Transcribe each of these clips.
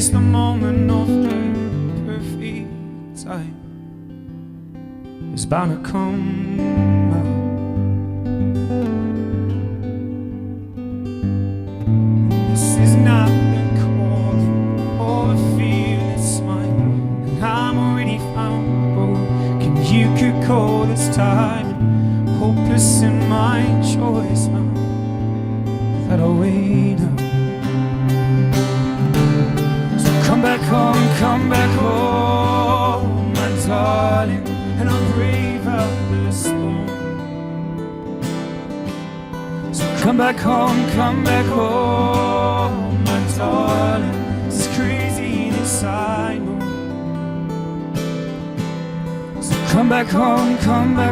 face the moment of the perfect time. It's bound to come out. This is not the calling or a fearless mind, and I'm already found broken. You could call this time hopeless in my choice now that I'll wait now. So come back home, my darling, and I'll brave out the storm. So come back home, my darling. It's crazy, this I know. So come back home, my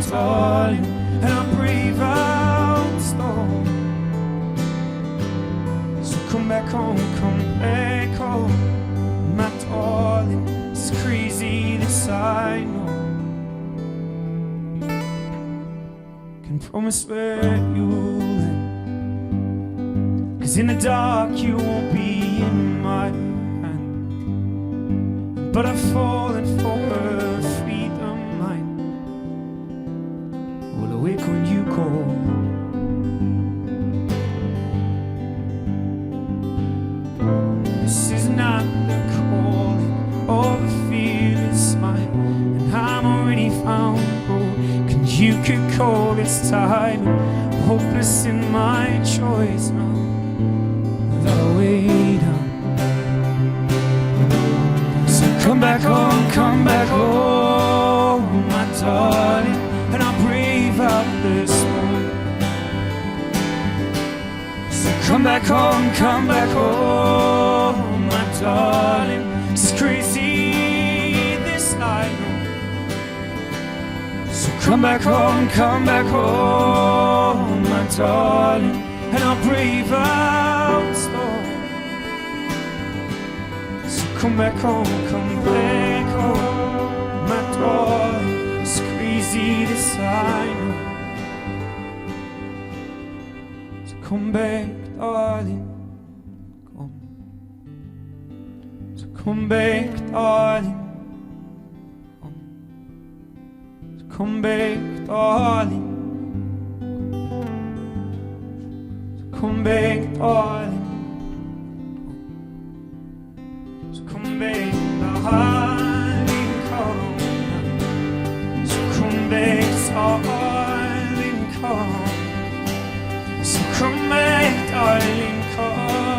darling, and I'll brave out the storm. So come back home, my darling. It's crazy, this I know. Can promise where you'll end, 'cause in the dark you won't be in my hand. But I've fallen for her freedom mind. Will awake when you call. This is not the calling or the fearless mind, and I'm already found broken. You could call this time hopeless in my choice now that I'll wait out. So come back home, my darling, and I'll brave out the storm. So come back home, my darling. It's crazy, this I know. So come back home, my darling, and I'll brave out the storm. So come back home, my darling. It's crazy, this I know. So come back, darling. Come back, darling. Come back, darling. Come back, darling. So come back, darling. Come. So come back, darling. Come. So come back, darling. Come.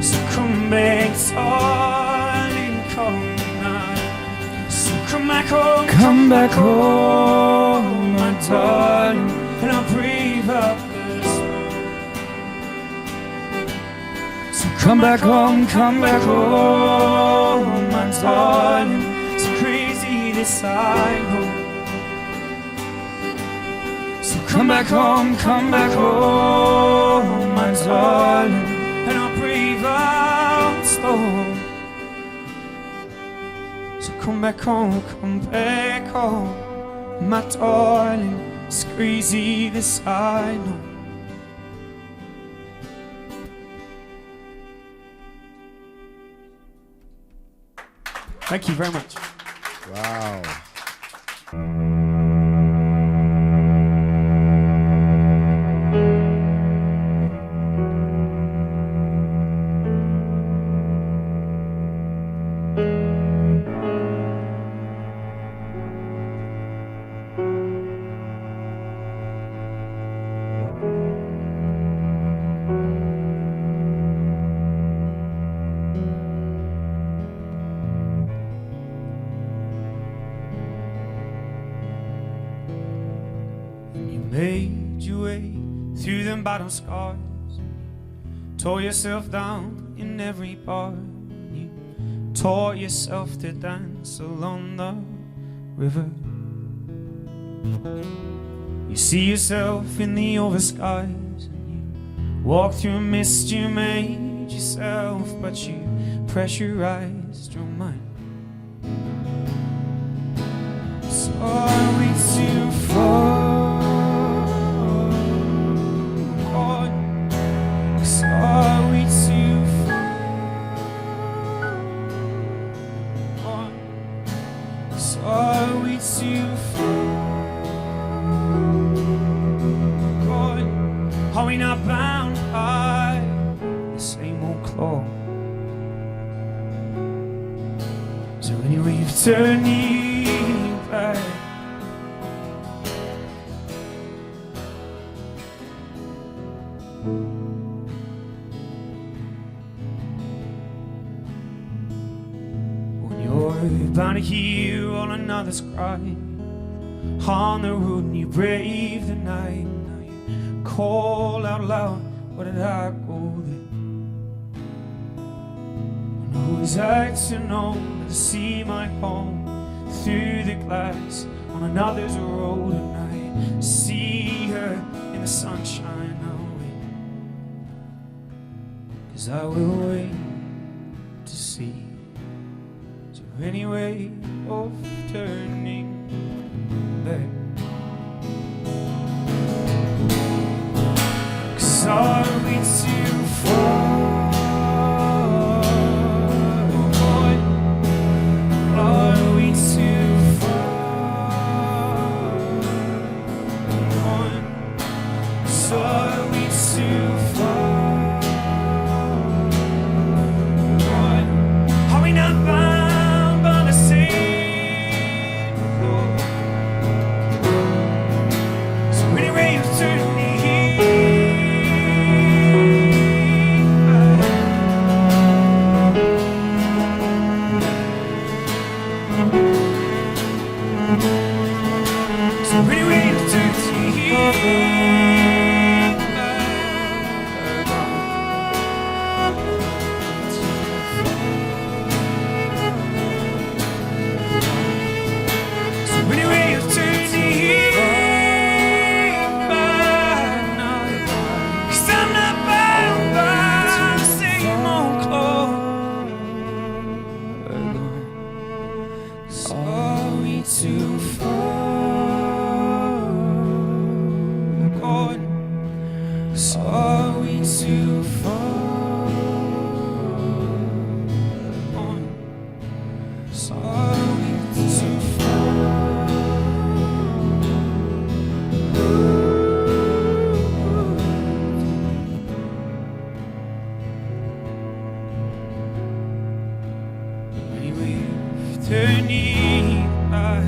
So come back, darling, come now. So come back home, my darling, and I'll brave up the storm. So come back home, my darling. It's crazy, this I know. So come back home, my darling, and I'll brave out the storm. So come back home, my darling. It's crazy, this I know. Thank you very much. Wow. Made your way through them battle scars, tore yourself down in every bar. You taught yourself to dance along the river. You see yourself in the over skies, and you walk through a mist. You made yourself, but you pressurized your mind. So are we too far? Are floor. Is there any way of turning back? When you're bound to hear all another's cry on the road and you brave the night, now you call out loud, where did I go then? Who's acting on to see my home through the glass on another's road, and I see her in the sunshine. I'll wait, 'cause I will wait to see. Is there any way of turning back? 'Cause are we too far? Turning back.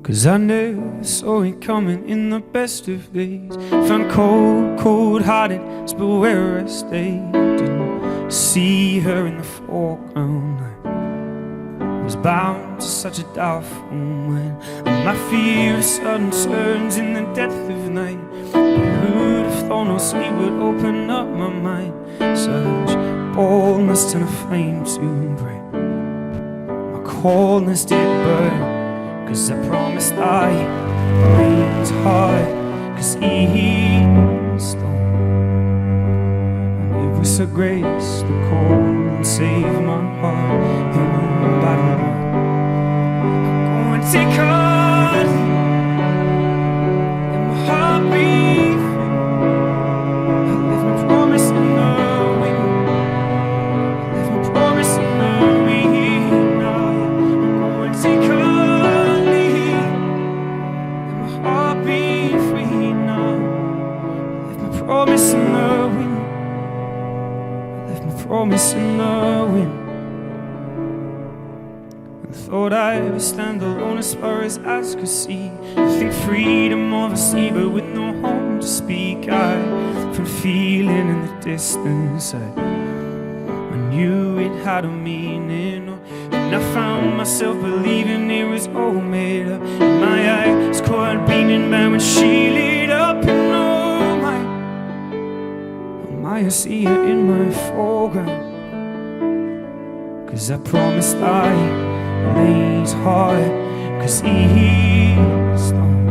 Cause I never saw it coming in the best of days. Found cold, cold-hearted, but where I stayed. Didn't see her in the foreground. I was bound to such a doubtful moment, and my fear of sudden turns in the depth of night. Who'd have thought no sleep would open up my mind? Such boldness turned a flame to break. My coldness did burn, 'cause I promised I remained hard, 'cause Eve's gone. And it was her grace that called and saved my heart in a battle. Go and take her, and my heart beat free. I left my promise in the wind. I left my promise in the wind. Now go and take her. Promise in the wind. I left my promise in the wind. I thought I would stand alone as far as eyes could see. I think freedom of a sea, but with no home to speak. I from feeling in the distance. I knew it had a meaning, and I found myself believing it was all made up. And my eyes caught beaming back when she lit up, and I see her in my foreground. 'Cause I promised I laid hard, 'cause Eve's gone.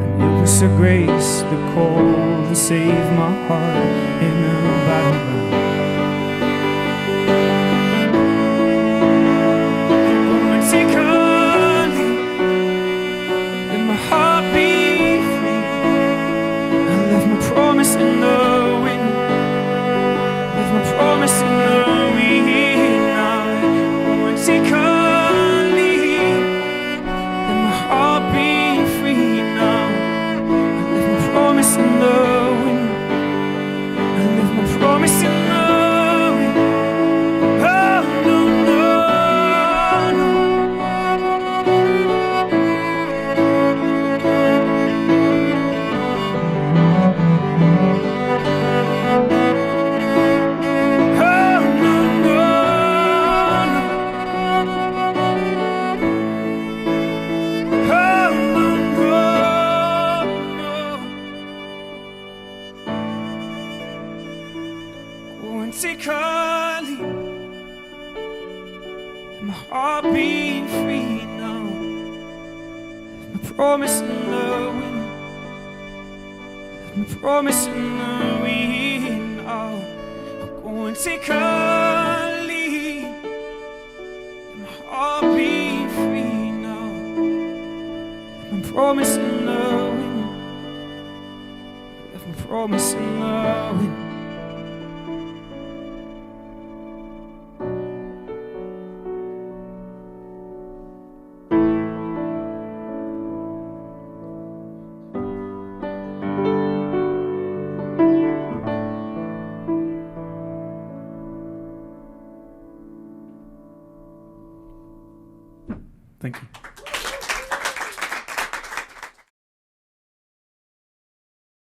And it was a grace that called and saved my heart in a battleground. Go and take a leap, let my heart be free. I left my promise in the wind, left my promise in the wind. Now go and take a leap, let my heart be free. Now I left my promise in the wind, I left my promise in the wind. Oh no, no, no. Oh no, no, no. Oh no, no, no. Go and take a leap, let my heart be free now. My promise in the wind, my promise in the wind. Oh, I'll go and take a leap, let my heart be free now. My promise in the wind, left my promise in the wind. Thank you.